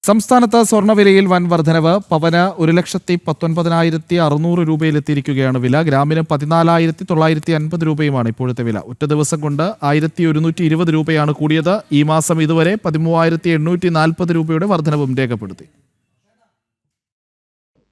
സംസ്ഥാനത്ത് സ്വർണ്ണവിലയിൽ വൻ വർധനവ്. പവന് 1,19,600 രൂപയിലെത്തിയിരിക്കുകയാണ് വില. ഗ്രാമിന് 14,950 രൂപയുമാണ് ഇപ്പോഴത്തെ വില. ഒറ്റ ദിവസം കൊണ്ട് 1,120 രൂപയാണ് കൂടിയത്. ഈ മാസം ഇതുവരെ 13,840 രൂപയുടെ വർധനവും രേഖപ്പെടുത്തി.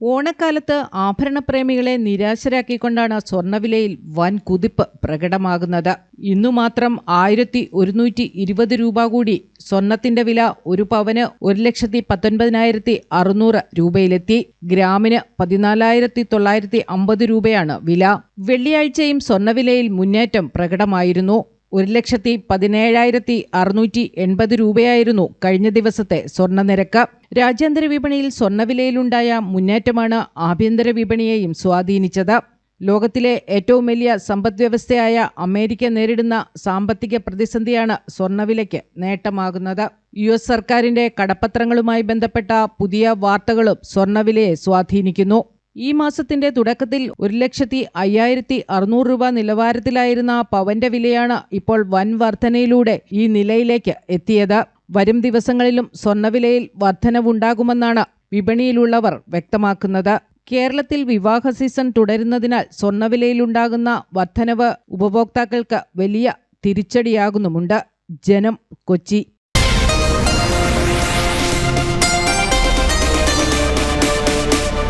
ഓണക്കാലത്ത് ആഭരണപ്രേമികളെ നിരാശരാക്കിക്കൊണ്ടാണ് സ്വർണ്ണവിലയിൽ വൻ കുതിപ്പ് പ്രകടമാകുന്നത്. ഇന്നു മാത്രം 1,120 രൂപ കൂടി സ്വർണത്തിന്റെ വില ഒരു പവന് 1,19,600 രൂപയിലെത്തി. ഗ്രാമിന് 14,950 രൂപയാണ് വില. വെള്ളിയാഴ്ചയും സ്വർണ്ണവിലയിൽ മുന്നേറ്റം പ്രകടമായിരുന്നു. 1,17,680 രൂപയായിരുന്നു കഴിഞ്ഞ ദിവസത്തെ സ്വർണ്ണനിരക്ക്. രാജ്യാന്തര വിപണിയിൽ സ്വർണ്ണവിലയിലുണ്ടായ മുന്നേറ്റമാണ് ആഭ്യന്തര വിപണിയെയും സ്വാധീനിച്ചത്. ലോകത്തിലെ ഏറ്റവും വലിയ സമ്പദ്വ്യവസ്ഥയായ അമേരിക്ക നേരിടുന്ന സാമ്പത്തിക പ്രതിസന്ധിയാണ് സ്വർണ്ണവിലയ്ക്ക് നേട്ടമാകുന്നത്. US സർക്കാരിന്റെ കടപ്പത്രങ്ങളുമായി ബന്ധപ്പെട്ട പുതിയ വാർത്തകളും സ്വർണ്ണവിലയെ സ്വാധീനിക്കുന്നു. ഈ മാസത്തിന്റെ തുടക്കത്തിൽ 1,05,600 രൂപ നിലവാരത്തിലായിരുന്ന പവന്റെ വിലയാണ് ഇപ്പോൾ വൻ വർധനയിലൂടെ ഈ നിലയിലേക്ക് എത്തിയത്. വരും ദിവസങ്ങളിലും സ്വർണ്ണവിലയിൽ വർധനവുണ്ടാകുമെന്നാണ് വിപണിയിലുള്ളവർ വ്യക്തമാക്കുന്നത്. കേരളത്തിൽ വിവാഹ സീസൺ തുടരുന്നതിനാൽ സ്വർണ്ണവിലയിലുണ്ടാകുന്ന വർധനവ് ഉപഭോക്താക്കൾക്ക് വലിയ തിരിച്ചടിയാകുന്നുമുണ്ട്. ജനം, കൊച്ചി.